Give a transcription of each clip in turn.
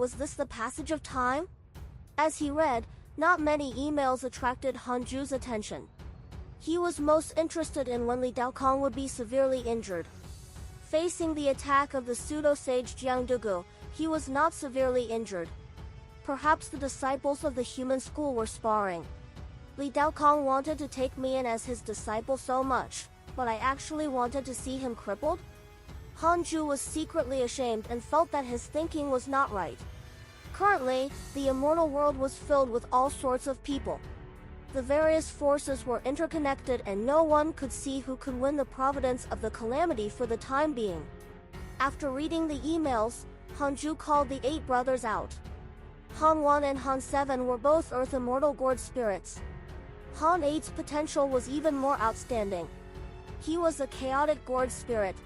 Was this the passage of time? As he read, not many emails attracted Hanju's attention. He was most interested in when Li Daokong would be severely injured. Facing the attack of the pseudo-sage Jiangdugu, he was not severely injured. Perhaps the disciples of the human school were sparring. Li Daokong wanted to take me in as his disciple so much, but I actually wanted to see him crippled? Hanju was secretly ashamed and felt that his thinking was not right. Currently, the immortal world was filled with all sorts of people. The various forces were interconnected and no one could see who could win the providence of the calamity for the time being. After reading the emails, Hanju called the 8 brothers out. Han 1 and Han 7 were both Earth Immortal Gourd spirits. Han 8's potential was even more outstanding. He was a chaotic gourd spirit.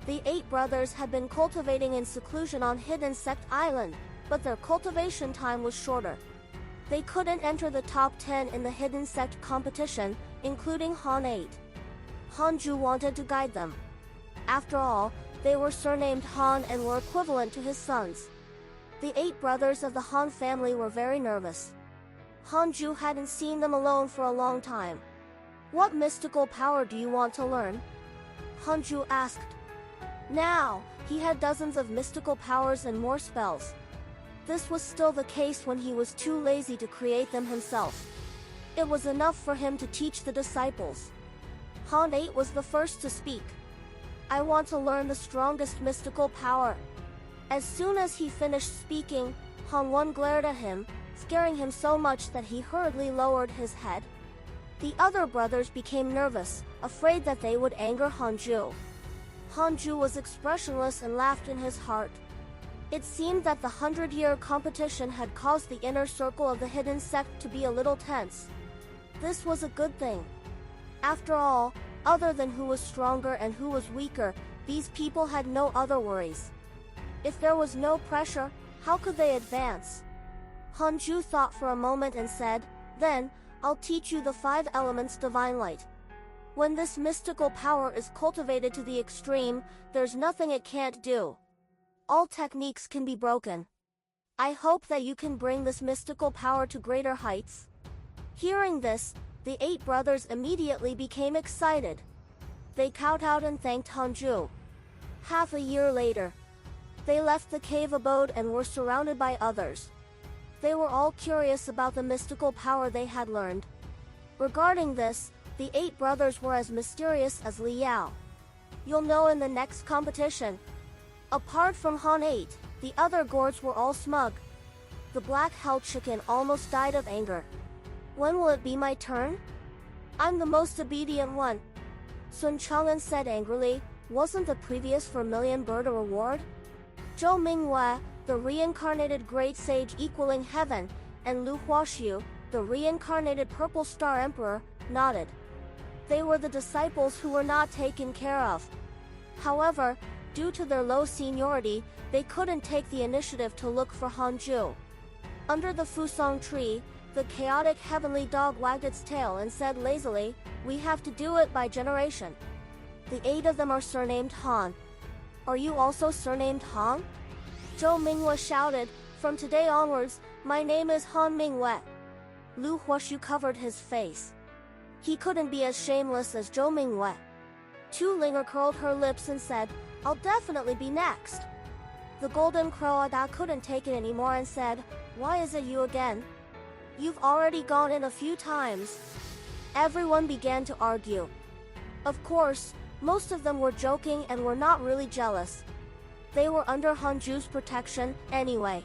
The 8 brothers had been cultivating in seclusion on Hidden Sect Island, but their cultivation time was shorter. They couldn't enter the top 10 in the Hidden Sect competition, including Han 8. Hanju wanted to guide them. After all, they were surnamed Han and were equivalent to his sons. The 8 brothers of the Han family were very nervous. Hanju hadn't seen them alone for a long time. "What mystical power do you want to learn?" Hanju asked. Now, he had dozens of mystical powers and more spells. This was still the case when he was too lazy to create them himself. It was enough for him to teach the disciples. Han 8 was the first to speak. "I want to learn the strongest mystical power." As soon as he finished speaking, Han 1 glared at him, scaring him so much that he hurriedly lowered his head. The other brothers became nervous, afraid that they would anger Hanju. Hanju was expressionless and laughed in his heart. It seemed that the 100-year competition had caused the inner circle of the hidden sect to be a little tense. This was a good thing. After all, other than who was stronger and who was weaker, these people had no other worries. If there was no pressure, how could they advance? Hanju thought for a moment and said, "Then, I'll teach you the 5 elements divine light. When this mystical power is cultivated to the extreme, there's nothing it can't do. All techniques can be broken. I hope that you can bring this mystical power to greater heights." Hearing this, the 8 brothers immediately became excited. They kowtowed and thanked Hanju. Half a year later, they left the cave abode and were surrounded by others. They were all curious about the mystical power they had learned. Regarding this, the 8 brothers were as mysterious as Liao. You'll know in the next competition. Apart from Han 8, the other gourds were all smug. The black hell chicken almost died of anger. "When will it be my turn? I'm the most obedient one." Sun Chang'an said angrily. "Wasn't the previous vermilion bird a reward?" Zhou Mingwei, the reincarnated great sage equaling heaven, and Lu Huaxiu, the reincarnated purple star emperor, nodded. They were the disciples who were not taken care of. However, due to their low seniority, they couldn't take the initiative to look for Hanju. Under the Fusong tree, the chaotic heavenly dog wagged its tail and said lazily, "We have to do it by generation." The 8 of them are surnamed Han. "Are you also surnamed Han?" Zhou Mingwei shouted, "From today onwards, my name is Han Mingwei." Lu Huaxiu covered his face. He couldn't be as shameless as Zhou Mingwei. Tu Linger curled her lips and said, "I'll definitely be next." The golden crow Ada couldn't take it anymore and said, "Why is it you again? You've already gone in a few times." Everyone began to argue. Of course, most of them were joking and were not really jealous. They were under Hanju's protection, anyway.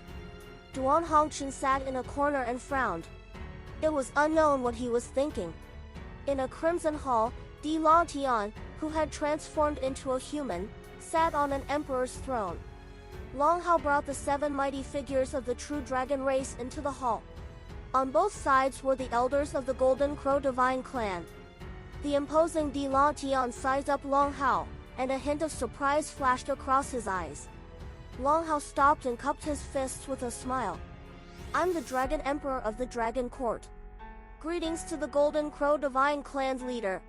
Duan Hongchen sat in a corner and frowned. It was unknown what he was thinking. In a crimson hall, Di Longtian, who had transformed into a human, sat on an emperor's throne. Long Hao brought the 7 mighty figures of the true dragon race into the hall. On both sides were the elders of the Golden Crow Divine Clan. The imposing Di Longtian sized up Long Hao, and a hint of surprise flashed across his eyes. Long Hao stopped and cupped his fists with a smile. "I'm the Dragon Emperor of the Dragon Court. Greetings to the Golden Crow Divine Clan's leader."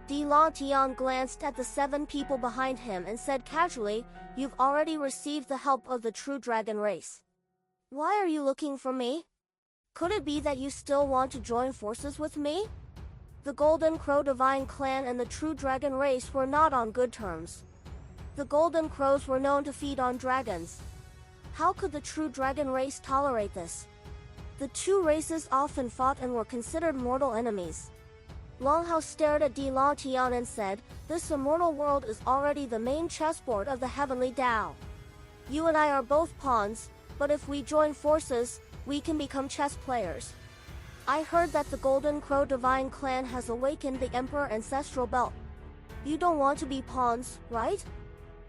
Di Longtian glanced at the 7 people behind him and said casually, "You've already received the help of the true dragon race. Why are you looking for me? Could it be that you still want to join forces with me? The Golden Crow Divine Clan and the True Dragon race were not on good terms. The Golden Crows were known to feed on dragons. How could the True Dragon race tolerate this? The two races often fought and were considered mortal enemies. Longhao stared at Durante and said, "This immortal world is already the main chessboard of the heavenly Tao. You and I are both pawns, but if we join forces, we can become chess players. I heard that the Golden Crow Divine Clan has awakened the Emperor Ancestral Belt. You don't want to be pawns, right?"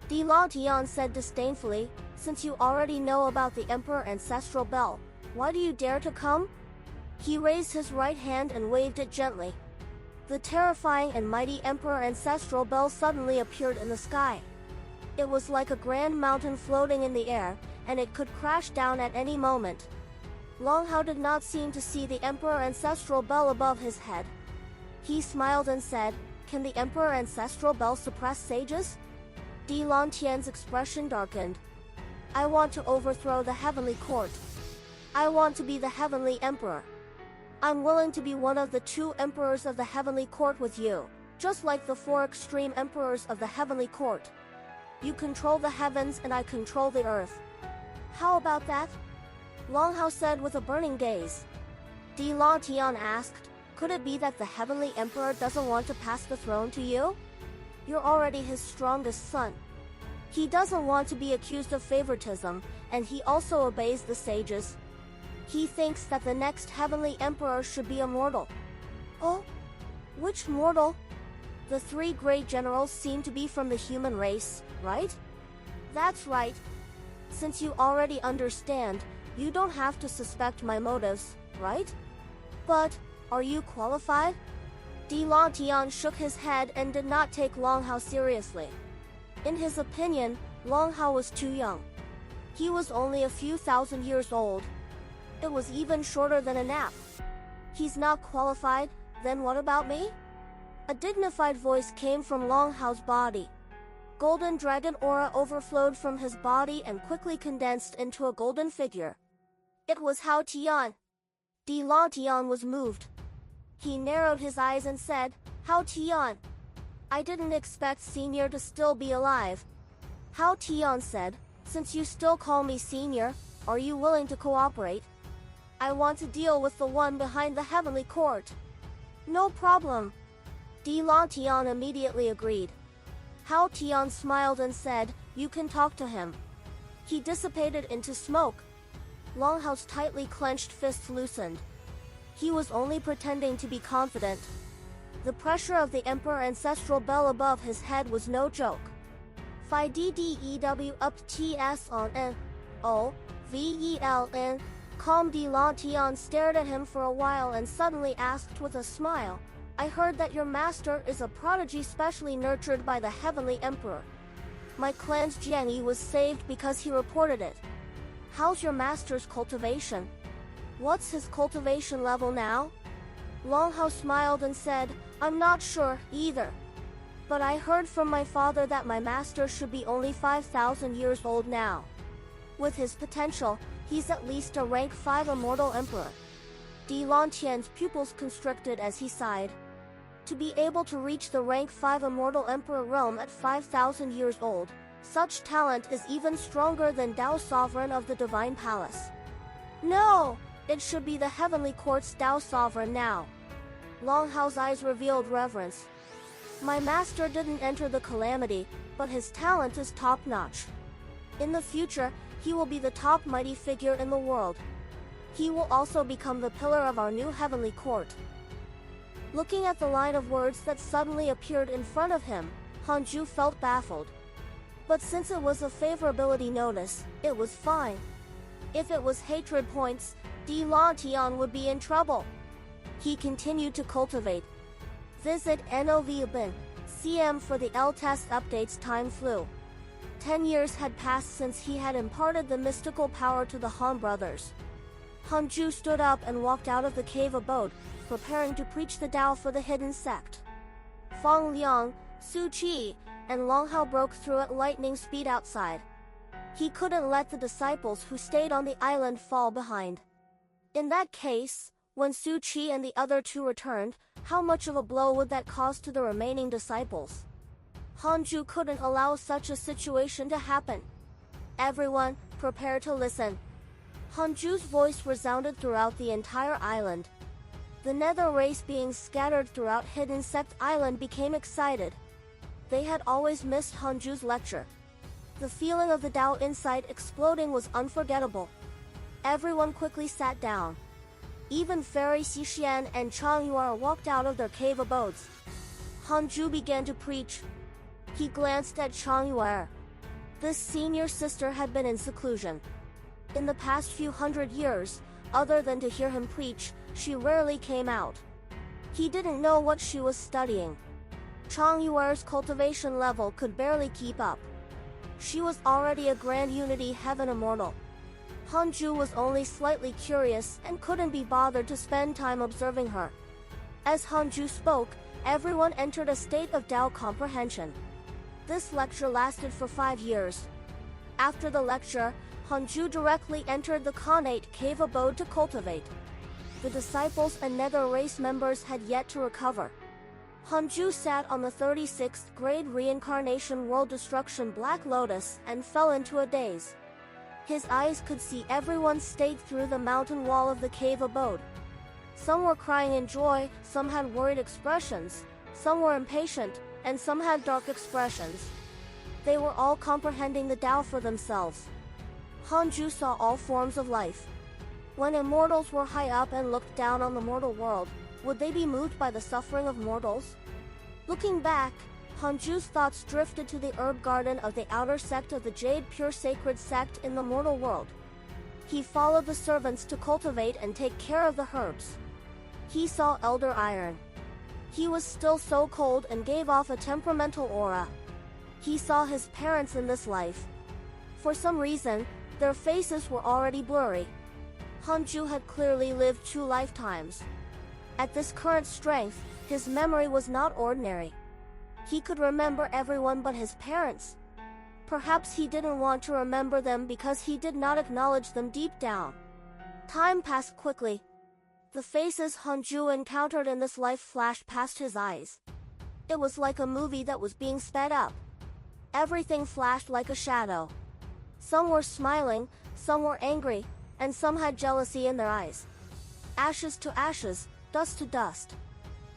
Durante said disdainfully, "Since you already know about the Emperor Ancestral Belt, why do you dare to come?" He raised his right hand and waved it gently. The terrifying and mighty Emperor Ancestral Bell suddenly appeared in the sky. It was like a grand mountain floating in the air, and it could crash down at any moment. Longhao did not seem to see the Emperor Ancestral Bell above his head. He smiled and said, "Can the Emperor Ancestral Bell suppress sages?" Di Lantian's expression darkened. "I want to overthrow the Heavenly Court. I want to be the Heavenly Emperor. I'm willing to be one of the two emperors of the Heavenly Court with you, just like the four extreme emperors of the Heavenly Court. You control the heavens and I control the earth. How about that?" Longhao said with a burning gaze. Di Lantian asked, "Could it be that the Heavenly Emperor doesn't want to pass the throne to you? You're already his strongest son. He doesn't want to be accused of favoritism, and he also obeys the sages. He thinks that the next Heavenly Emperor should be a mortal." "Oh? Which mortal?" "The three great generals seem to be from the human race, right?" "That's right. Since you already understand, you don't have to suspect my motives, right?" "But, are you qualified?" Di Lantian shook his head and did not take Longhao seriously. In his opinion, Longhao was too young. He was only a few thousand years old. It was even shorter than a nap. "He's not qualified, then what about me?" A dignified voice came from Longhao's body. Golden dragon aura overflowed from his body and quickly condensed into a golden figure. It was Hao Tian. Di Lantian was moved. He narrowed his eyes and said, "Hao Tian, I didn't expect Senior to still be alive." Hao Tian said, "Since you still call me Senior, are you willing to cooperate? I want to deal with the one behind the Heavenly Court." "No problem." Di Lantian immediately agreed. Hao Tian smiled and said, "You can talk to him." He dissipated into smoke. Longhao's tightly clenched fists loosened. He was only pretending to be confident. The pressure of the Emperor Ancestral Bell above his head was no joke. Phi DDEW up TS on N O VELN. Calm Di Lantian stared at him for a while and suddenly asked with a smile, "I heard that your master is a prodigy specially nurtured by the Heavenly Emperor. My clan's Jiangyi was saved because he reported it. How's your master's cultivation? What's his cultivation level now?" Longhao smiled and said, "I'm not sure, either. But I heard from my father that my master should be only 5,000 years old now. With his potential, he's at least a rank 5 immortal emperor." Di Lantian's pupils constricted as he sighed. To be able to reach the rank 5 immortal emperor realm at 5,000 years old, such talent is even stronger than Tao Sovereign of the Divine Palace. "No, it should be the Heavenly Court's Tao Sovereign now." Longhao's eyes revealed reverence. "My master didn't enter the calamity, but his talent is top-notch. In the future, he will be the top mighty figure in the world. He will also become the pillar of our new Heavenly Court." Looking at the line of words that suddenly appeared in front of him, Hanju felt baffled. But since it was a favorability notice, it was fine. If it was hatred points, Di Lantian would be in trouble. He continued to cultivate. Visit NOV CM for the L-test updates. Time flew. 10 years had passed since he had imparted the mystical power to the Han brothers. Hanju stood up and walked out of the cave abode, preparing to preach the Tao for the hidden sect. Feng Liang, Su Qi, and Longhao broke through at lightning speed outside. He couldn't let the disciples who stayed on the island fall behind. In that case, when Su Qi and the other two returned, how much of a blow would that cause to the remaining disciples? Hanju couldn't allow such a situation to happen. Everyone, prepare to listen. Hanju's voice resounded throughout the entire island. The nether race beings scattered throughout Hidden Sect Island became excited. They had always missed Hanju's lecture. The feeling of the Tao inside exploding was unforgettable. Everyone quickly sat down. Even Fairy Xixian and Chang Yuer walked out of their cave abodes. Hanju began to preach. He glanced at Chang Yuer. This senior sister had been in seclusion. In the past few hundred years, other than to hear him preach, she rarely came out. He didn't know what she was studying. Chang Yuer's cultivation level could barely keep up. She was already a Grand Unity Heaven Immortal. Hanju was only slightly curious and couldn't be bothered to spend time observing her. As Hanju spoke, everyone entered a state of Tao comprehension. This lecture lasted for 5 years. After the lecture, Hanju directly entered the Khanate cave abode to cultivate. The disciples and nether race members had yet to recover. Hanju sat on the 36th grade reincarnation world destruction Black Lotus and fell into a daze. His eyes could see everyone stayed through the mountain wall of the cave abode. Some were crying in joy, some had worried expressions, some were impatient, and some had dark expressions. They were all comprehending the Tao for themselves. Hanju saw all forms of life. When immortals were high up and looked down on the mortal world, would they be moved by the suffering of mortals? Looking back, Hanju's thoughts drifted to the herb garden of the outer sect of the Jade Pure Sacred Sect in the mortal world. He followed the servants to cultivate and take care of the herbs. He saw Elder Iron. He was still so cold and gave off a temperamental aura. He saw his parents in this life. For some reason, their faces were already blurry. Hanju had clearly lived 2 lifetimes. At this current strength, his memory was not ordinary. He could remember everyone but his parents. Perhaps he didn't want to remember them because he did not acknowledge them deep down. Time passed quickly. The faces Hanju encountered in this life flashed past his eyes. It was like a movie that was being sped up. Everything flashed like a shadow. Some were smiling, some were angry, and some had jealousy in their eyes. Ashes to ashes, dust to dust.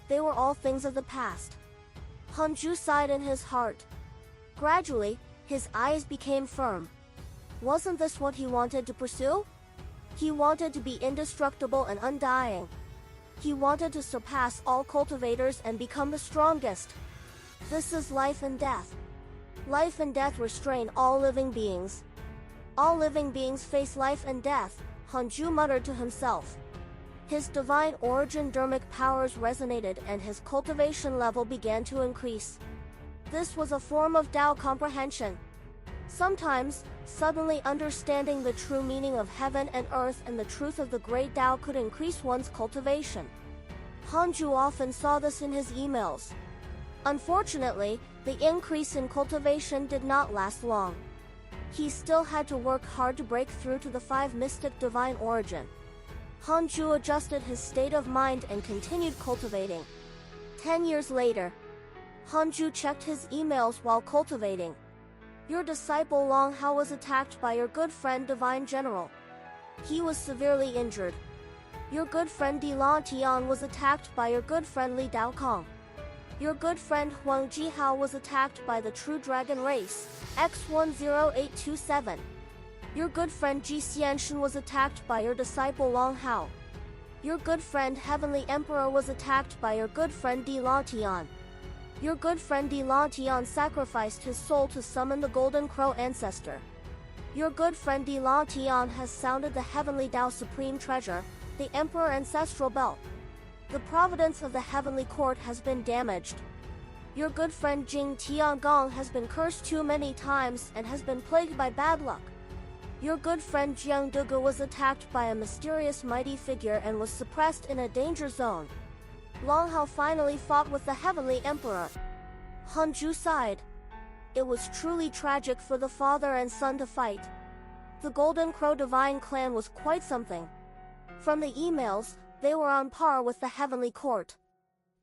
They were all things of the past. Hanju sighed in his heart. Gradually, his eyes became firm. Wasn't this what he wanted to pursue? He wanted to be indestructible and undying. He wanted to surpass all cultivators and become the strongest. This is life and death. Life and death restrain all living beings. All living beings face life and death, Hanju muttered to himself. His divine origin dermic powers resonated and his cultivation level began to increase. This was a form of Tao comprehension. Sometimes, suddenly understanding the true meaning of heaven and earth and the truth of the great Tao could increase one's cultivation. Hanju often saw this in his emails. Unfortunately, the increase in cultivation did not last long. He still had to work hard to break through to the 5 mystic divine origin. Hanju adjusted his state of mind and continued cultivating. 10 years later, Hanju checked his emails while cultivating. Your disciple Long Hao was attacked by your good friend Divine General. He was severely injured. Your good friend Di Lan Tian was attacked by your good friend Li Daokong. Your good friend Huang Jihao was attacked by the True Dragon Race, X10827. Your good friend Ji Xianshan was attacked by your disciple Long Hao. Your good friend Heavenly Emperor was attacked by your good friend Di Lan Tian. Your good friend Di Lan Tian sacrificed his soul to summon the Golden Crow Ancestor. Your good friend Di Lan Tian has sounded the Heavenly Tao Supreme Treasure, the Emperor Ancestral Belt. The Providence of the Heavenly Court has been damaged. Your good friend Jing Tiangong has been cursed too many times and has been plagued by bad luck. Your good friend Jiang Dugu was attacked by a mysterious mighty figure and was suppressed in a danger zone. Long Hao finally fought with the Heavenly Emperor. Hanju sighed. It was truly tragic for the father and son to fight. The Golden Crow Divine Clan was quite something. From the emails, they were on par with the Heavenly Court.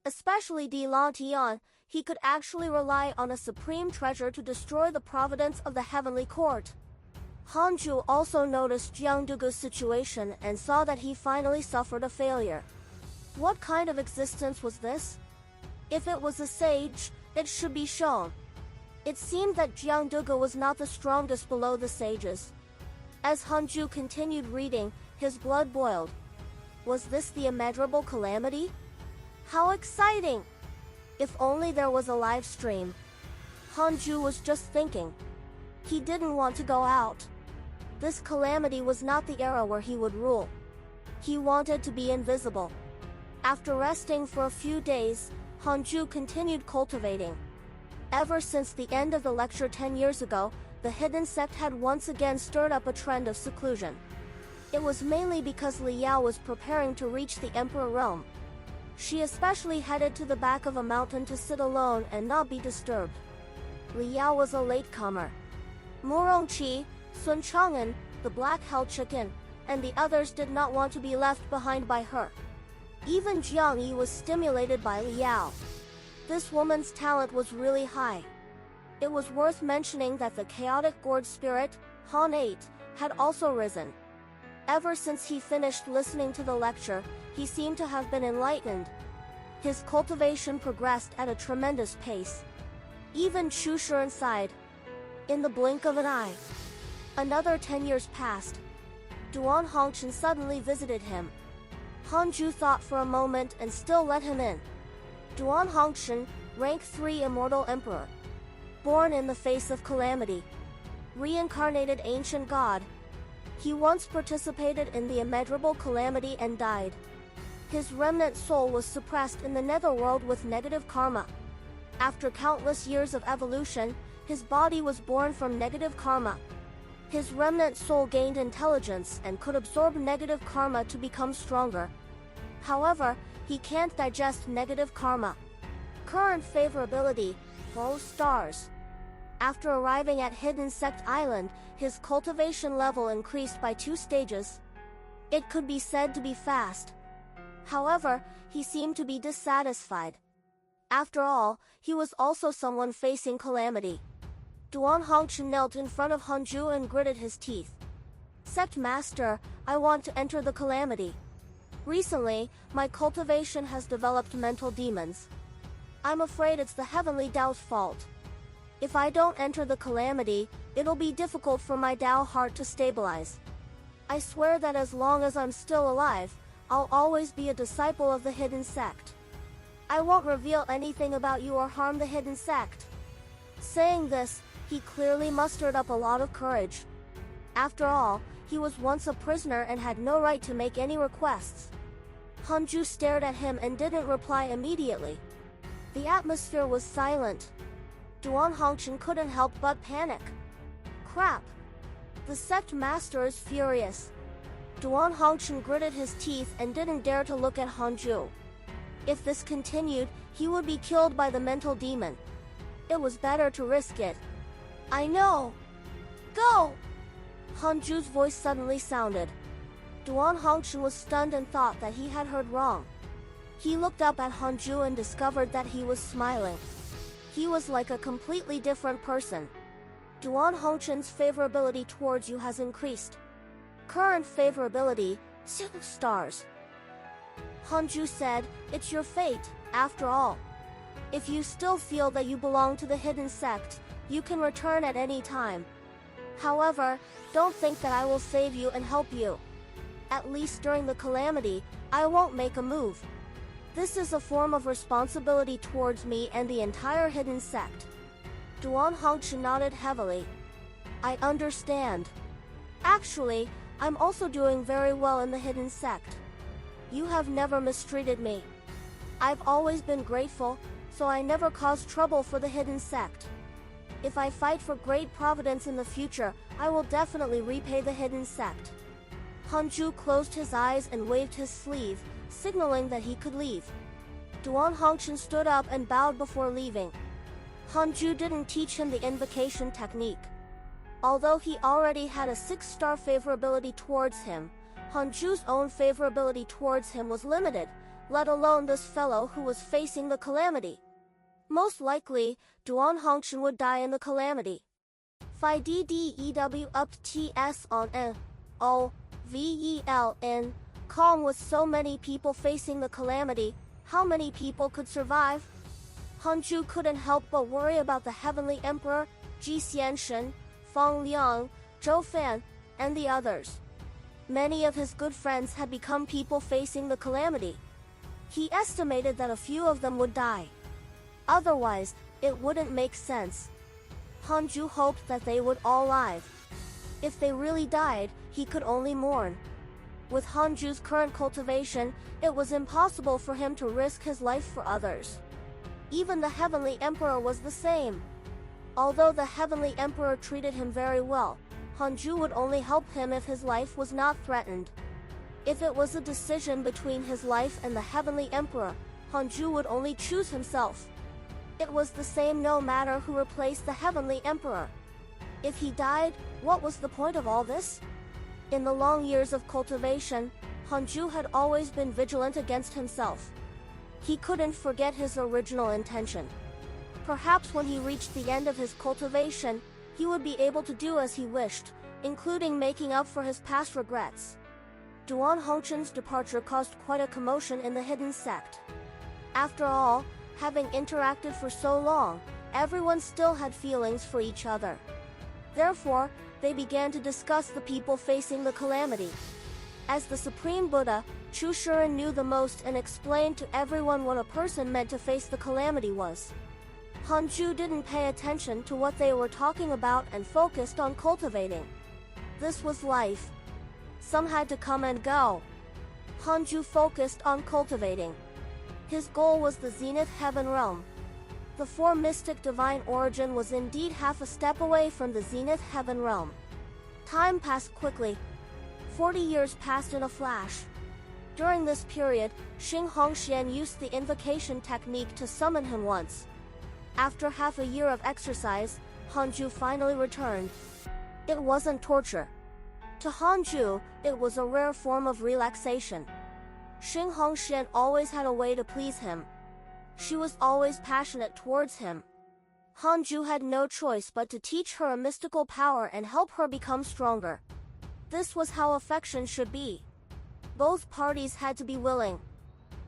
Especially Di Lantian, he could actually rely on a supreme treasure to destroy the providence of the Heavenly Court. Hanju also noticed Jiang Dugu's situation and saw that he finally suffered a failure. What kind of existence was this? If it was a sage, it should be shown. It seemed that Jiang Dugu was not the strongest below the sages. As Hanju continued reading, his blood boiled. Was this the immeasurable calamity? How exciting! If only there was a live stream. Hanju was just thinking. He didn't want to go out. This calamity was not the era where he would rule. He wanted to be invisible. After resting for a few days, Hanju continued cultivating. Ever since the end of the lecture 10 years ago, the hidden sect had once again stirred up a trend of seclusion. It was mainly because Li Yao was preparing to reach the Emperor realm. She especially headed to the back of a mountain to sit alone and not be disturbed. Li Yao was a latecomer. Mu Rongqi, Sun Chang'an, the Black Hell Chicken, and the others did not want to be left behind by her. Even Jiang Yi was stimulated by Li Yao. This woman's talent was really high. It was worth mentioning that the chaotic gourd spirit, Han 8, had also risen. Ever since he finished listening to the lecture, he seemed to have been enlightened. His cultivation progressed at a tremendous pace. Even Chu Shuren sighed. In the blink of an eye. Another 10 years passed. Duan Hongchen suddenly visited him. Hanju thought for a moment and still let him in. Duan Hongchen, rank 3 immortal emperor. Born in the face of calamity. Reincarnated ancient god. He once participated in the immeasurable calamity and died. His remnant soul was suppressed in the netherworld with negative karma. After countless years of evolution, his body was born from negative karma. His remnant soul gained intelligence and could absorb negative karma to become stronger. However, he can't digest negative karma. Current favorability, 4 stars. After arriving at Hidden Sect Island, his cultivation level increased by 2 stages. It could be said to be fast. However, he seemed to be dissatisfied. After all, he was also someone facing calamity. Duan Hongchen knelt in front of Hanju and gritted his teeth. Sect Master, I want to enter the calamity. Recently, my cultivation has developed mental demons. I'm afraid it's the Heavenly Tao's fault. If I don't enter the calamity, it'll be difficult for my Tao heart to stabilize. I swear that as long as I'm still alive, I'll always be a disciple of the Hidden Sect. I won't reveal anything about you or harm the Hidden Sect. Saying this, he clearly mustered up a lot of courage. After all, he was once a prisoner and had no right to make any requests. Hanju stared at him and didn't reply immediately. The atmosphere was silent. Duan Hongchen couldn't help but panic. Crap! The sect master is furious. Duan Hongchen gritted his teeth and didn't dare to look at Hanju. If this continued, he would be killed by the mental demon. It was better to risk it. I know! Go! Hanju's voice suddenly sounded. Duan Hongchen was stunned and thought that he had heard wrong. He looked up at Hanju and discovered that he was smiling. He was like a completely different person. Duan Hongchen's favorability towards you has increased. Current favorability, 6 stars. Hanju said, it's your fate, after all. If you still feel that you belong to the Hidden Sect, you can return at any time. However, don't think that I will save you and help you. At least during the calamity, I won't make a move. This is a form of responsibility towards me and the entire Hidden Sect. Duan Hongchen nodded heavily. I understand. Actually, I'm also doing very well in the Hidden Sect. You have never mistreated me. I've always been grateful, so I never caused trouble for the Hidden Sect. If I fight for great Providence in the future, I will definitely repay the Hidden Sect. Hanju closed his eyes and waved his sleeve, signaling that he could leave. Duan Hongchen stood up and bowed before leaving. Hanju didn't teach him the invocation technique. Although he already had a 6-star favorability towards him, Hanju's own favorability towards him was limited, let alone this fellow who was facing the calamity. Most likely, Duan Hongchen would die in the calamity. Phi DDEW up TS on N O VELN. Kong with so many people facing the calamity, how many people could survive? Hanju couldn't help but worry about the Heavenly Emperor, Ji Xianshen, Fang Liang, Zhou Fan, and the others. Many of his good friends had become people facing the calamity. He estimated that a few of them would die. Otherwise, it wouldn't make sense. Hanju hoped that they would all live. If they really died, he could only mourn. With Hanju's current cultivation, it was impossible for him to risk his life for others. Even the Heavenly Emperor was the same. Although the Heavenly Emperor treated him very well, Hanju would only help him if his life was not threatened. If it was a decision between his life and the Heavenly Emperor, Hanju would only choose himself. It was the same no matter who replaced the Heavenly Emperor. If he died, what was the point of all this? In the long years of cultivation, Hanju had always been vigilant against himself. He couldn't forget his original intention. Perhaps when he reached the end of his cultivation, he would be able to do as he wished, including making up for his past regrets. Duan Hongchen's departure caused quite a commotion in the hidden sect. After all, having interacted for so long, everyone still had feelings for each other. Therefore, they began to discuss the people facing the calamity. As the Supreme Buddha, Chu Shuren knew the most and explained to everyone what a person meant to face the calamity was. Hanju didn't pay attention to what they were talking about and focused on cultivating. This was life. Some had to come and go. Hanju focused on cultivating. His goal was the Zenith Heaven Realm. The four mystic divine origin was indeed half a step away from the Zenith Heaven Realm. Time passed quickly. 40 years passed in a flash. During this period, Xing Hongxian used the invocation technique to summon him once. After half a year of exercise, Hanju finally returned. It wasn't torture. To Hanju, it was a rare form of relaxation. Xing Hongxian always had a way to please him. She was always passionate towards him. Hanju had no choice but to teach her a mystical power and help her become stronger. This was how affection should be. Both parties had to be willing.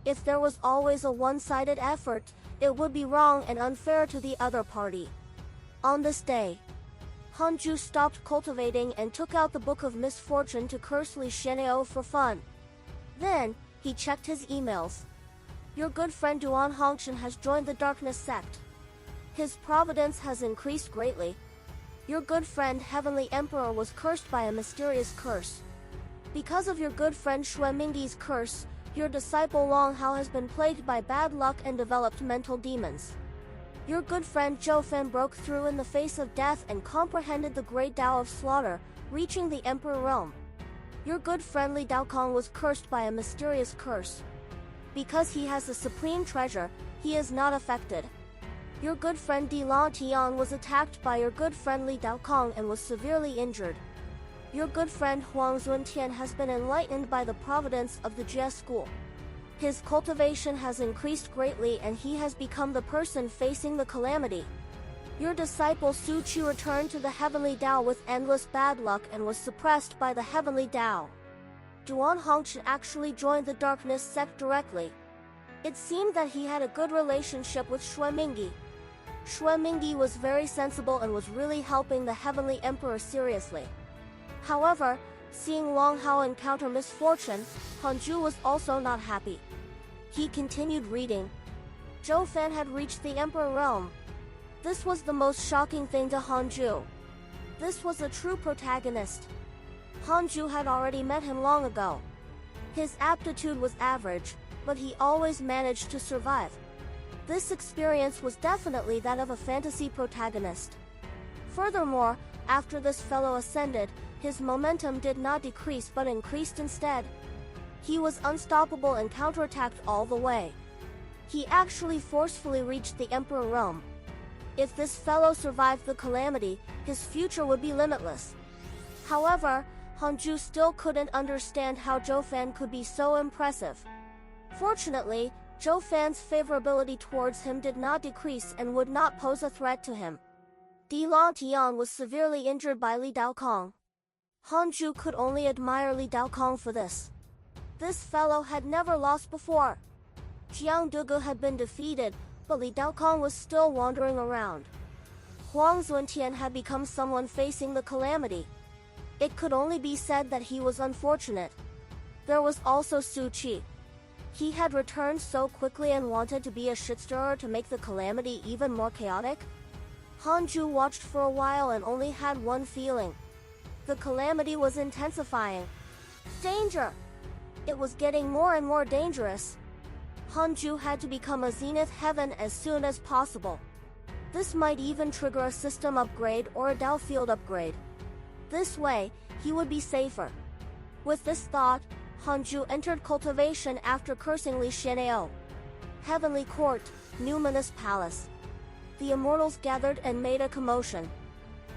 If there was always a one-sided effort, it would be wrong and unfair to the other party. On this day, Hanju stopped cultivating and took out the Book of Misfortune to curse Li Xian'eo for fun. Then, he checked his emails. Your good friend Duan Hongchen has joined the Darkness sect. His providence has increased greatly. Your good friend Heavenly Emperor was cursed by a mysterious curse. Because of your good friend Xuemingdi's curse, your disciple Long Hao has been plagued by bad luck and developed mental demons. Your good friend Zhou Fan broke through in the face of death and comprehended the great Tao of slaughter, reaching the Emperor realm. Your good friend Li Daokong was cursed by a mysterious curse. Because he has the supreme treasure, he is not affected. Your good friend Di Lan Tian was attacked by your good friend Li Daokong and was severely injured. Your good friend Huang Zuntian has been enlightened by the providence of the Jie school. His cultivation has increased greatly and he has become the person facing the calamity. Your disciple Su Qi returned to the Heavenly Tao with endless bad luck and was suppressed by the Heavenly Tao. Duan Hongchen actually joined the Darkness sect directly. It seemed that he had a good relationship with Xuemingdi. Xuemingdi was very sensible and was really helping the Heavenly Emperor seriously. However, seeing Long Hao encounter misfortune, Hanju was also not happy. He continued reading. Zhou Fan had reached the Emperor realm. This was the most shocking thing to Hanju. This was a true protagonist. Hanju had already met him long ago. His aptitude was average, but he always managed to survive. This experience was definitely that of a fantasy protagonist. Furthermore, after this fellow ascended, his momentum did not decrease but increased instead. He was unstoppable and counterattacked all the way. He actually forcefully reached the Emperor realm. If this fellow survived the calamity, his future would be limitless. However, Hanju still couldn't understand how Zhou Fan could be so impressive. Fortunately, Zhou Fan's favorability towards him did not decrease and would not pose a threat to him. Di Long Tian was severely injured by Li Daokong. Hanju could only admire Li Daokong for this. This fellow had never lost before. Jiang Dugu had been defeated, but Li Daokong was still wandering around. Huang Zuntian had become someone facing the calamity. It could only be said that he was unfortunate. There was also Su Qi. He had returned so quickly and wanted to be a shitstirrer to make the calamity even more chaotic. Hanju watched for a while and only had one feeling. The calamity was intensifying. Danger! It was getting more and more dangerous. Hanju had to become a Zenith Heaven as soon as possible. This might even trigger a system upgrade or a Dao field upgrade. This way, he would be safer. With this thought, Hanju entered cultivation after cursing Li Xianao. Heavenly Court, Numinous Palace. The immortals gathered and made a commotion.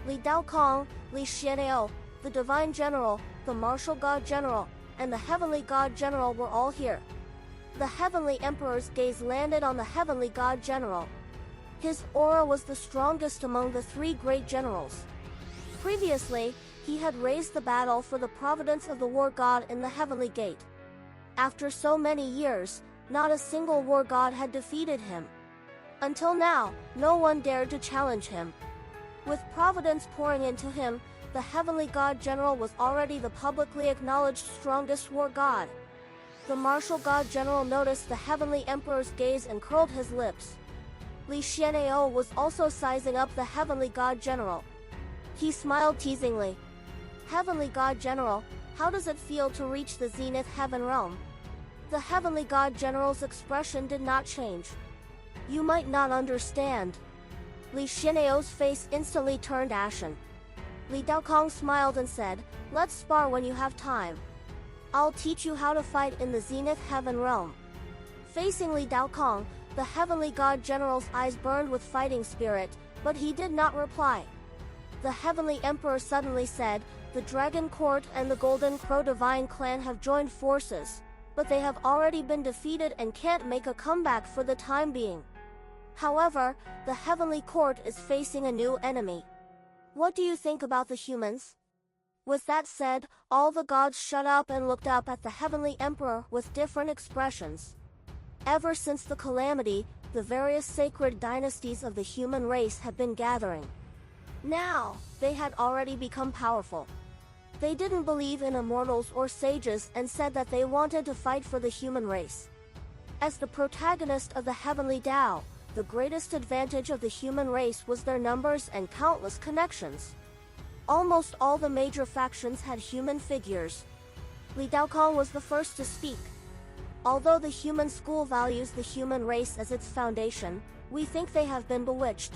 Li Daokong, Li Xianao, the Divine General, the Martial God General, and the Heavenly God General were all here. The Heavenly Emperor's gaze landed on the Heavenly God General. His aura was the strongest among the three great generals. Previously, he had raised the battle for the providence of the war god in the Heavenly Gate. After so many years, not a single war god had defeated him. Until now, no one dared to challenge him. With providence pouring into him, the Heavenly God General was already the publicly acknowledged strongest war god. The Martial God General noticed the Heavenly Emperor's gaze and curled his lips. Li Xianao was also sizing up the Heavenly God General. He smiled teasingly. Heavenly God General, how does it feel to reach the Zenith Heaven realm? The Heavenly God General's expression did not change. You might not understand. Li Xianao's face instantly turned ashen. Li Daokong smiled and said, let's spar when you have time. I'll teach you how to fight in the Zenith Heaven realm. Facing Li Daokong, the Heavenly God General's eyes burned with fighting spirit, but he did not reply. The Heavenly Emperor suddenly said, the Dragon Court and the Golden Crow Divine Clan have joined forces, but they have already been defeated and can't make a comeback for the time being. However, the Heavenly Court is facing a new enemy. What do you think about the humans? With that said, all the gods shut up and looked up at the Heavenly Emperor with different expressions. Ever since the calamity, the various sacred dynasties of the human race had been gathering. Now, they had already become powerful. They didn't believe in immortals or sages and said that they wanted to fight for the human race. As the protagonist of the Heavenly Tao, the greatest advantage of the human race was their numbers and countless connections. Almost all the major factions had human figures. Li Daokong was the first to speak. Although the human school values the human race as its foundation, we think they have been bewitched.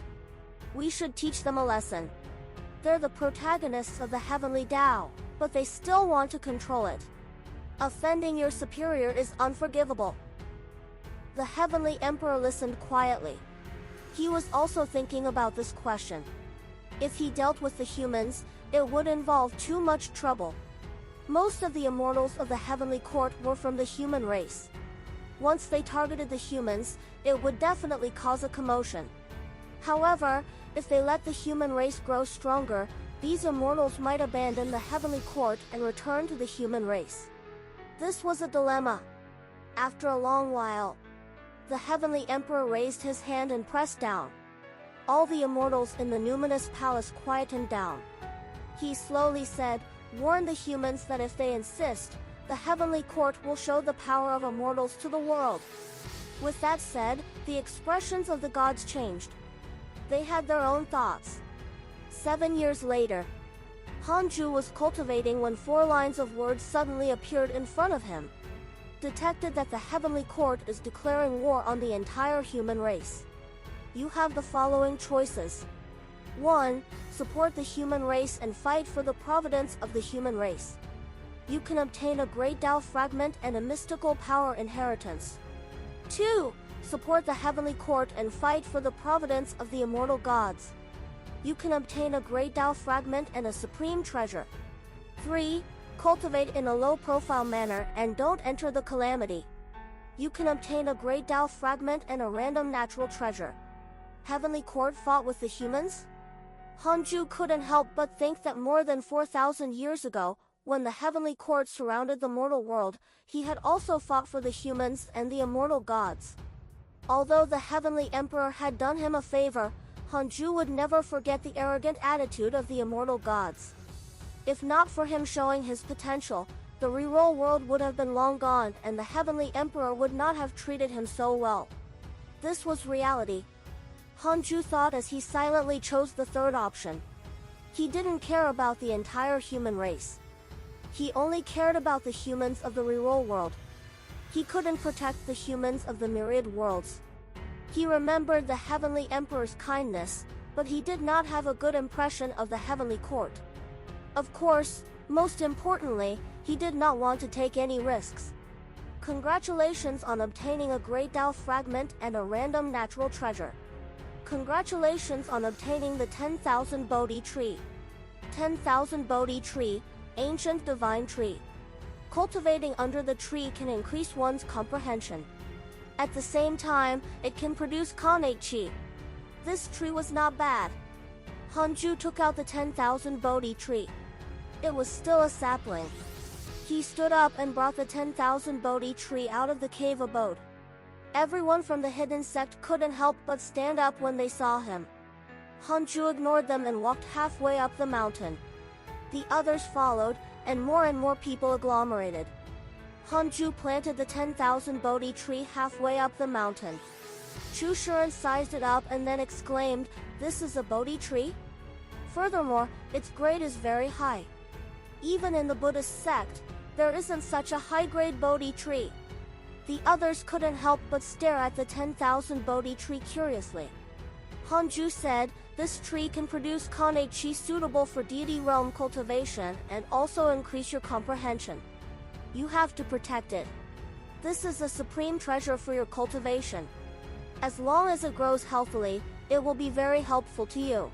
We should teach them a lesson. They're the protagonists of the Heavenly Tao, but they still want to control it. Offending your superior is unforgivable. The Heavenly Emperor listened quietly. He was also thinking about this question. If he dealt with the humans, it would involve too much trouble. Most of the immortals of the Heavenly Court were from the human race. Once they targeted the humans, it would definitely cause a commotion. However, if they let the human race grow stronger, these immortals might abandon the Heavenly Court and return to the human race. This was a dilemma. After a long while, the Heavenly Emperor raised his hand and pressed down. All the immortals in the Numinous Palace quietened down. He slowly said, warn the humans that if they insist, the Heavenly Court will show the power of immortals to the world. With that said, the expressions of the gods changed. They had their own thoughts. 7 years later, Hanju was cultivating when 4 lines of words suddenly appeared in front of him. Detected that the Heavenly Court is declaring war on the entire human race. You have the following choices. 1. Support the human race and fight for the providence of the human race. You can obtain a great Tao fragment and a mystical power inheritance. 2. support the heavenly court and fight for the providence of the immortal gods. You can obtain a great Tao fragment and a supreme treasure. 3. Cultivate in a low-profile manner and don't enter the calamity. You can obtain a great Tao fragment and a random natural treasure. Heavenly court fought with the humans? Hanju couldn't help but think that more than 4,000 years ago, when the heavenly court surrounded the mortal world, he had also fought for the humans and the immortal gods. Although the heavenly emperor had done him a favor, Hanju would never forget the arrogant attitude of the immortal gods. If not for him showing his potential, the reroll world would have been long gone and the heavenly emperor would not have treated him so well. This was reality. Hanju thought as he silently chose the third option. He didn't care about the entire human race. He only cared about the humans of the reroll world. He couldn't protect the humans of the myriad worlds. He remembered the heavenly emperor's kindness, but he did not have a good impression of the heavenly court. Of course, most importantly, he did not want to take any risks. Congratulations on obtaining a great Tao fragment and a random natural treasure. Congratulations on obtaining the 10,000 Bodhi tree. 10,000 Bodhi tree, ancient divine tree. Cultivating under the tree can increase one's comprehension. At the same time, it can produce Kanate chi. This tree was not bad. Hanju took out the 10,000 Bodhi tree. It was still a sapling. He stood up and brought the 10,000 Bodhi tree out of the cave abode. Everyone from the hidden sect couldn't help but stand up when they saw him. Hanju ignored them and walked halfway up the mountain. The others followed, and more people agglomerated. Hanju planted the 10,000 Bodhi tree halfway up the mountain. Chushuren sized it up and then exclaimed, "This is a Bodhi tree? Furthermore, its grade is very high. Even in the Buddhist sect, there isn't such a high-grade Bodhi tree." The others couldn't help but stare at the 10,000 Bodhi tree curiously. Hanju said, "This tree can produce Kanate chi suitable for deity realm cultivation and also increase your comprehension. You have to protect it. This is a supreme treasure for your cultivation. As long as it grows healthily, it will be very helpful to you.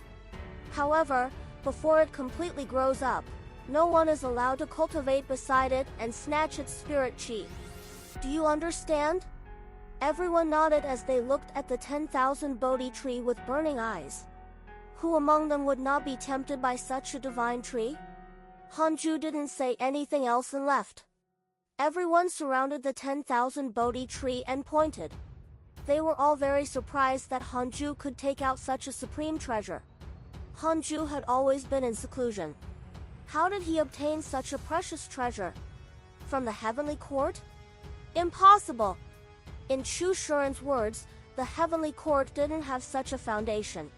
However, before it completely grows up, no one is allowed to cultivate beside it and snatch its spirit chi. Do you understand?" Everyone nodded as they looked at the 10,000 Bodhi tree with burning eyes. Who among them would not be tempted by such a divine tree? Hanju didn't say anything else and left. Everyone surrounded the 10,000 Bodhi tree and pointed. They were all very surprised that Hanju could take out such a supreme treasure. Hanju had always been in seclusion. How did he obtain such a precious treasure? From the heavenly court? Impossible! In Chushuren's words, the heavenly court didn't have such a foundation.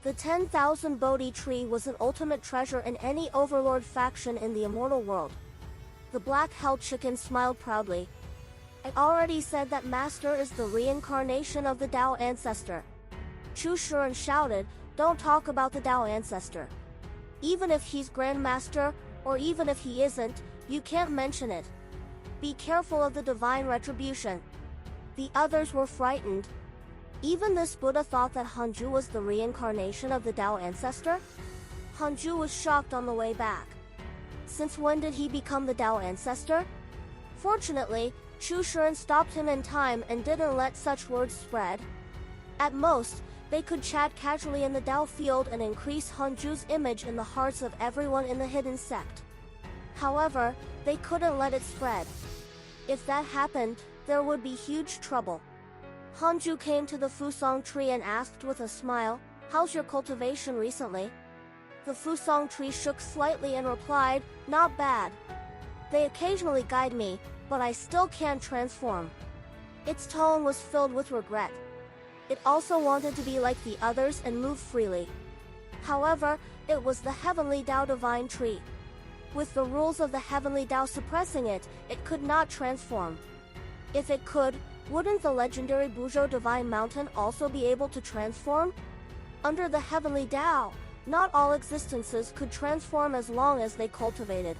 The 10,000 Bodhi tree was an ultimate treasure in any overlord faction in the immortal world. The black-held chicken smiled proudly. "I already said that Master is the reincarnation of the Tao ancestor." Chushuren shouted, "Don't talk about the Tao ancestor. Even if he's Grandmaster, or even if he isn't, you can't mention it. Be careful of the divine retribution." The others were frightened. Even this Buddha thought that Hanju was the reincarnation of the Tao ancestor? Hanju was shocked on the way back. Since when did he become the Tao ancestor? Fortunately, Chushuren stopped him in time and didn't let such words spread. At most, they could chat casually in the Tao field and increase Hanju's image in the hearts of everyone in the hidden sect. However, they couldn't let it spread. If that happened, there would be huge trouble. Hanju came to the Fusong tree and asked with a smile, "How's your cultivation recently?" The Fusong tree shook slightly and replied, "Not bad. They occasionally guide me, but I still can't transform." Its tone was filled with regret. It also wanted to be like the others and move freely. However, it was the heavenly Tao divine tree. With the rules of the heavenly Tao suppressing it, it could not transform. If it could, wouldn't the legendary Buzhou divine mountain also be able to transform? Under the heavenly Tao, not all existences could transform as long as they cultivated.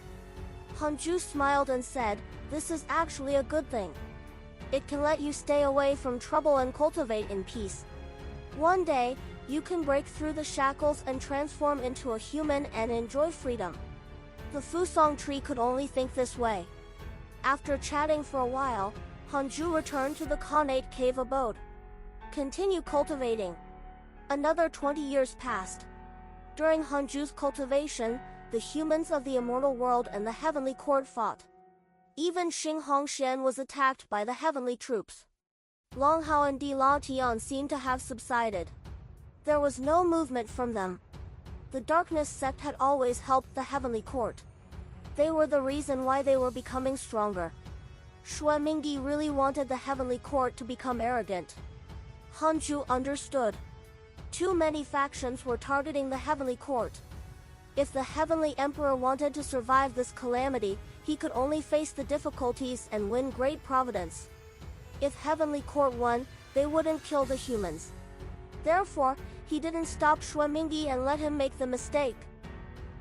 Hanju smiled and said, "This is actually a good thing. It can let you stay away from trouble and cultivate in peace. One day, you can break through the shackles and transform into a human and enjoy freedom. The Fusong tree could only think this way. After chatting for a while, Hanju returned to the Khanate cave abode. Continue cultivating. Another 20 years passed. During Hanju's cultivation, the humans of the immortal world and the heavenly court fought. Even Xing Hongshan was attacked by the heavenly troops. Long Hao and Di La Tian seemed to have subsided. There was no movement from them. The darkness sect had always helped the heavenly court. They were the reason why they were becoming stronger. Xue Mingdi really wanted the heavenly court to become arrogant. Hanju understood. Too many factions were targeting the heavenly court. If the heavenly emperor wanted to survive this calamity, he could only face the difficulties and win great Providence. If heavenly court won, they wouldn't kill the humans. Therefore, he didn't stop Xue Mingdi and let him make the mistake.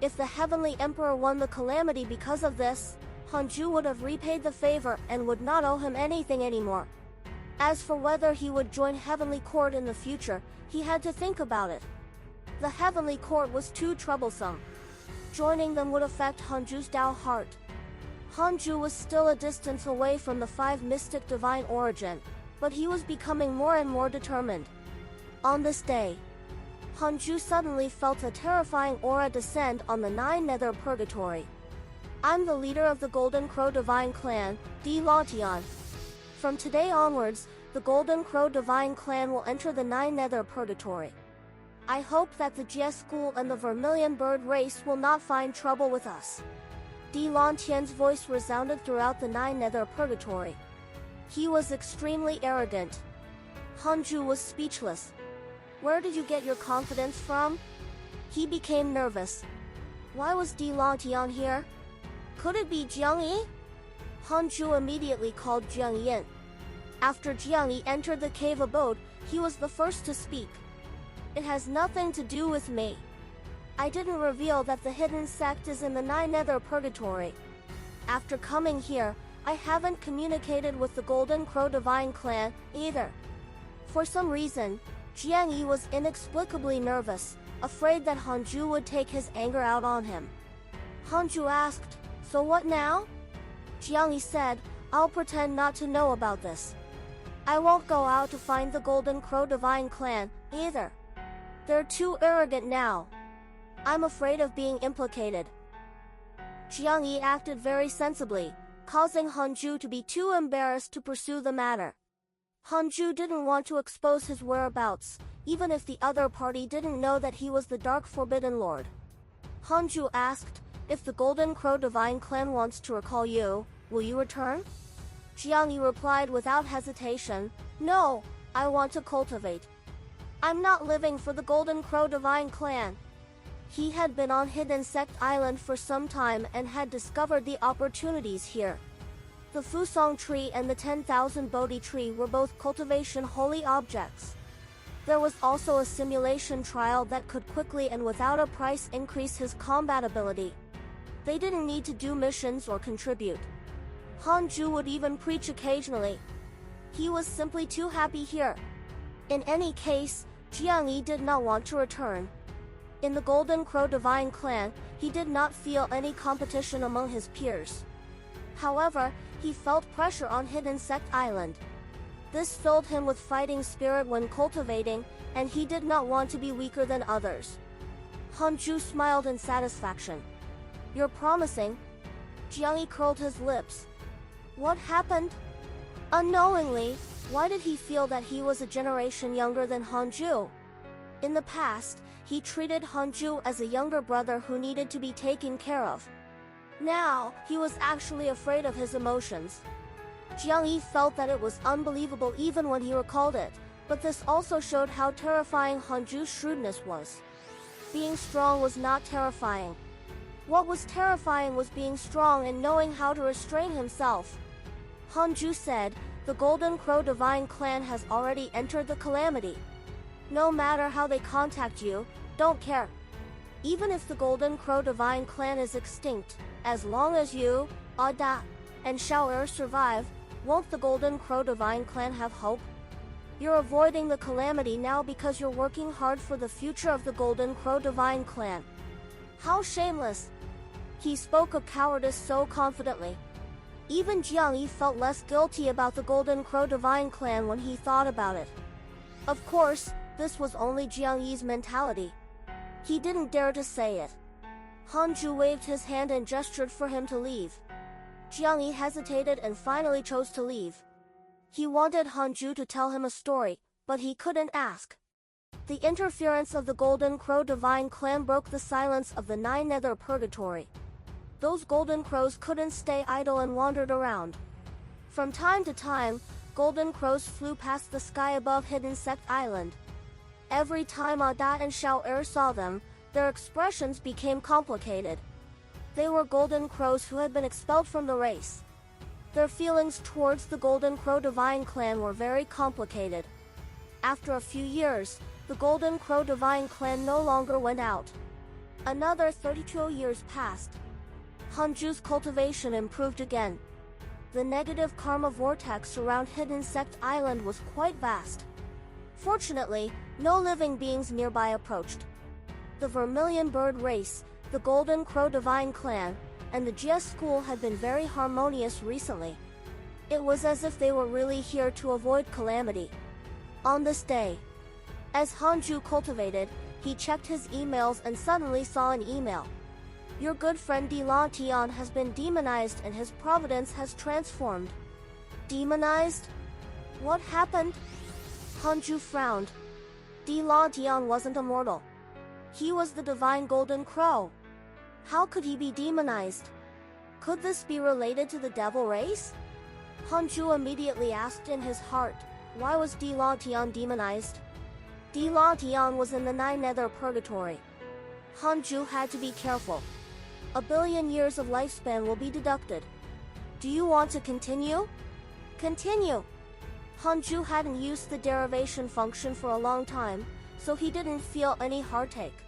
If the heavenly emperor won the calamity because of this, Hanju would have repaid the favor and would not owe him anything anymore. As for whether he would join heavenly court in the future, he had to think about it. The heavenly court was too troublesome. Joining them would affect Hanju's Dao heart. Hanju was still a distance away from the 5 mystic divine origin, but he was becoming more and more determined. On this day, Hanju suddenly felt a terrifying aura descend on the 9 nether purgatory. I'm the leader of the Golden Crow Divine Clan, Di La Tian. From today onwards, the Golden Crow Divine Clan will enter the 9 nether purgatory. I hope that the Jie school and the Vermilion bird race will not find trouble with us. Di Lan Tian's voice resounded throughout the 9 nether purgatory. He was extremely arrogant. Hanju was speechless. Where did you get your confidence from? He became nervous. Why was Di La Tian here? Could it be Jiang Yi? Hanju immediately called Jiang Yin. After Jiang Yi entered the cave abode, he was the first to speak. It has nothing to do with me. I didn't reveal that the hidden sect is in the 9 nether purgatory. After coming here, I haven't communicated with the Golden Crow Divine Clan either. For some reason, Jiang Yi was inexplicably nervous, afraid that Hanju would take his anger out on him. Hanju asked, "So what now?" Jiang Yi said, "I'll pretend not to know about this. I won't go out to find the Golden Crow Divine Clan either. They're too arrogant now. I'm afraid of being implicated." Jiang Yi acted very sensibly, causing Hanju to be too embarrassed to pursue the matter. Hanju didn't want to expose his whereabouts, even if the other party didn't know that he was the Dark Forbidden Lord. Hanju asked, "If the Golden Crow Divine Clan wants to recall you, will you return?" Jiang Yi replied without hesitation, "No, I want to cultivate. I'm not living for the Golden Crow Divine Clan." He had been on Hidden Sect Island for some time and had discovered the opportunities here. The Fusong tree and the 10,000 Bodhi tree were both cultivation holy objects. There was also a simulation trial that could quickly and without a price increase his combat ability. They didn't need to do missions or contribute. Hanju would even preach occasionally. He was simply too happy here. In any case, Jiang Yi did not want to return. In the Golden Crow Divine Clan, he did not feel any competition among his peers. However, he felt pressure on Hidden Sect Island. This filled him with fighting spirit when cultivating, and he did not want to be weaker than others. Hanju smiled in satisfaction. "You're promising." Jiang Yi curled his lips. What happened? Unknowingly, why did he feel that he was a generation younger than Hanju? In the past, he treated Hanju as a younger brother who needed to be taken care of. Now, he was actually afraid of his emotions. Jiang Yi felt that it was unbelievable even when he recalled it, but this also showed how terrifying Hanju's shrewdness was. Being strong was not terrifying. What was terrifying was being strong and knowing how to restrain himself. Hanju said, "The Golden Crow Divine Clan has already entered the calamity. No matter how they contact you, don't care. Even if the Golden Crow Divine Clan is extinct, as long as you, Ada, and Xiao'er survive, Won't the Golden Crow Divine Clan have hope? You're avoiding the calamity now because you're working hard for the future of the Golden Crow Divine Clan. How shameless! He spoke of cowardice so confidently. Even Jiang Yi felt less guilty about the Golden Crow Divine Clan when he thought about it. Of course, this was only Jiang Yi's mentality. He didn't dare to say it. Hanju waved his hand and gestured for him to leave. Jiang Yi hesitated and finally chose to leave. He wanted Hanju to tell him a story, but he couldn't ask. The interference of the Golden Crow Divine Clan broke the silence of the Nine Nether Purgatory. Those golden crows couldn't stay idle and wandered around. From time to time, golden crows flew past the sky above Hidden Sect Island. Every time Adat and Xiao saw them, their expressions became complicated. They were golden crows who had been expelled from the race. Their feelings towards the Golden Crow Divine Clan were very complicated. After a few years, the Golden Crow Divine Clan no longer went out. Another 32 years passed. Hanju's cultivation improved again. The negative karma vortex around Hidden Sect Island was quite vast. Fortunately, no living beings nearby approached. The Vermilion Bird race, the Golden Crow Divine Clan, and the GS school had been very harmonious recently. It was as if they were really here to avoid calamity. On this day, as Hanju cultivated, he checked his emails and suddenly saw an email. Your good friend Durante has been demonized and his Providence has transformed. Demonized? What happened? Hanju frowned. Durante wasn't immortal. He was the divine Golden Crow. How could he be demonized? Could this be related to the devil race? Hanju immediately asked in his heart, why was Durante demonized? Durante was in the Nine Nether Purgatory. Hanju had to be careful. 1 billion years of lifespan will be deducted. Do you want to continue? Continue. Hanju hadn't used the derivation function for a long time, so he didn't feel any heartache.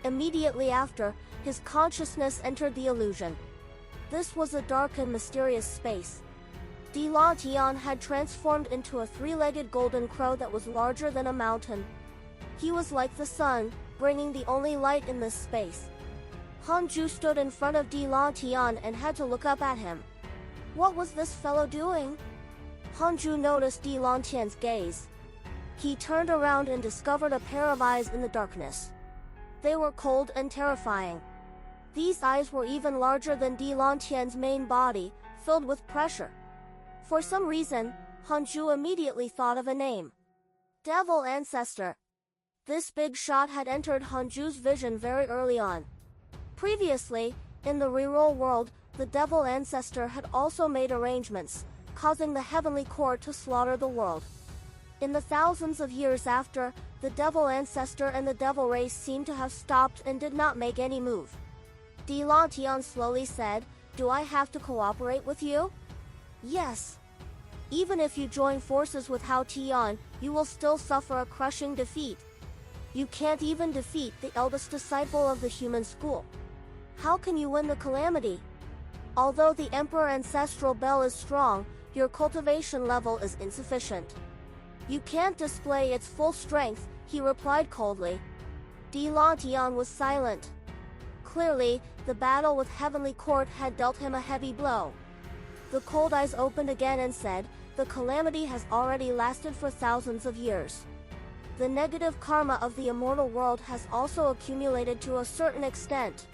Immediately after, his consciousness entered the illusion. This was a dark and mysterious space. Durante had transformed into a three-legged golden crow that was larger than a mountain. He was like the sun, bringing the only light in this space. Hanju stood in front of Durante and had to look up at him. What was this fellow doing? Hanju noticed Durante's gaze. He turned around and discovered a pair of eyes in the darkness. They were cold and terrifying. These eyes were even larger than Durante's main body, filled with pressure. For some reason, Hanju immediately thought of a name. Devil Ancestor. This big shot had entered Hanju's vision very early on. Previously, in the reroll world, the Devil Ancestor had also made arrangements, causing the Heavenly Court to slaughter the world. In the thousands of years after, the Devil Ancestor and the Devil race seemed to have stopped and did not make any move. Durante slowly said, do I have to cooperate with you? Yes. Even if you join forces with Hao Tian, you will still suffer a crushing defeat. You can't even defeat the eldest disciple of the human school. How can you win the calamity? Although the Emperor Ancestral Bell is strong, your cultivation level is insufficient. You can't display its full strength, he replied coldly. Durante was silent. Clearly, the battle with Heavenly Court had dealt him a heavy blow. The cold eyes opened again and said, the calamity has already lasted for thousands of years. The negative karma of the immortal world has also accumulated to a certain extent.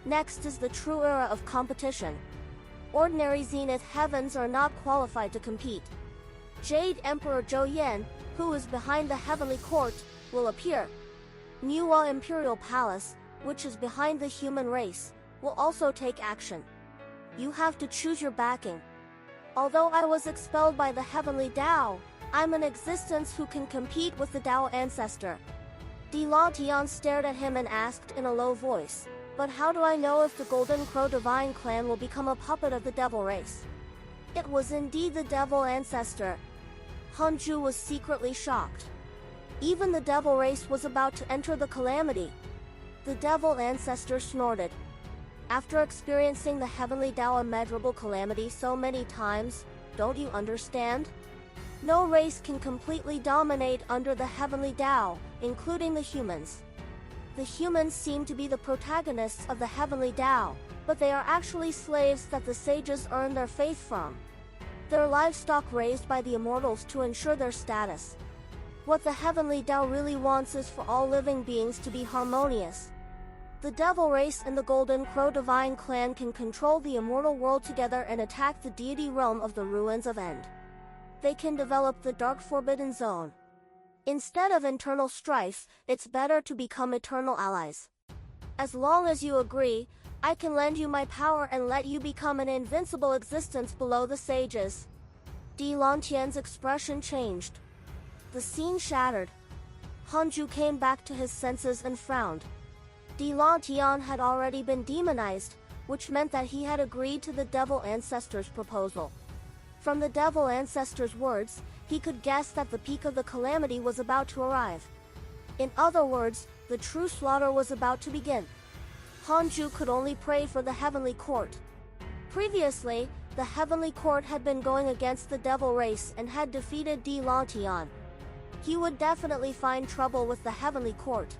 Next is the true era of competition. Ordinary Zenith heavens are not qualified to compete. Jade Emperor Zhou Yan, who is behind the Heavenly Court, will appear. Niwa Imperial Palace, which is behind the human race, will also take action. You have to choose your backing. Although I was expelled by the Heavenly Tao, I'm an existence who can compete with the Tao Ancestor. Durante stared at him and asked in a low voice, but how do I know if the Golden Crow Divine Clan will become a puppet of the Devil race? It was indeed the Devil Ancestor. Hanju was secretly shocked. Even the Devil race was about to enter the calamity. The Devil Ancestor snorted. After experiencing the Heavenly Tao immeasurable calamity so many times, Don't you understand? No race can completely dominate under the heavenly Tao, including the humans. The humans seem to be the protagonists of the heavenly Tao, but they are actually slaves that the sages earn their faith from. They're livestock raised by the immortals to ensure their status. What the heavenly Tao really wants is for all living beings to be harmonious. The devil race and the golden crow divine clan can control the immortal world together and attack the deity realm of the ruins of End. They can develop the dark forbidden zone. Instead of internal strife, it's better to become eternal allies. As long as you agree, I can lend you my power and let you become an invincible existence below the sages. Di Lantian's expression changed. The scene shattered. Hanju came back to his senses and frowned. Di Lantian had already been demonized, which meant that he had agreed to the devil ancestor's proposal. From the devil ancestor's words, he could guess that the peak of the calamity was about to arrive. In other words, the true slaughter was about to begin. Hanju could only pray for the heavenly court. Previously, the heavenly court had been going against the devil race and had defeated Di Lantian. He would definitely find trouble with the heavenly court.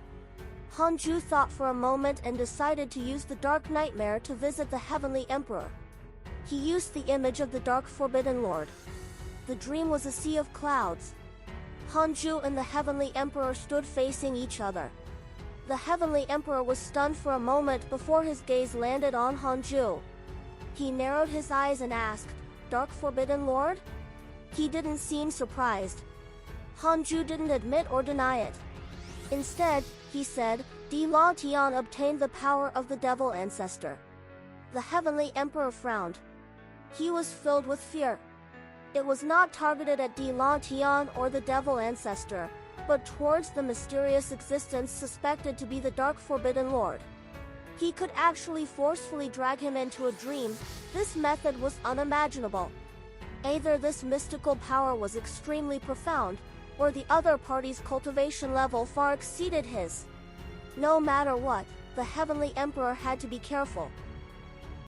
Hanju thought for a moment and decided to use the dark nightmare to visit the heavenly emperor. He used the image of the dark forbidden lord. The dream was a sea of clouds. Hanju and the heavenly emperor stood facing each other. The heavenly emperor was stunned for a moment before his gaze landed on Hanju. He narrowed his eyes and asked, "Dark forbidden lord?" He didn't seem surprised. Hanju didn't admit or deny it. Instead, he said, Di Lantian obtained the power of the devil ancestor. The heavenly emperor frowned. He was filled with fear. It was not targeted at Di Lantian or the devil ancestor, but towards the mysterious existence suspected to be the dark forbidden lord. He could actually forcefully drag him into a dream. This method was unimaginable. Either this mystical power was extremely profound, or the other party's cultivation level far exceeded his. No matter what, the heavenly emperor had to be careful.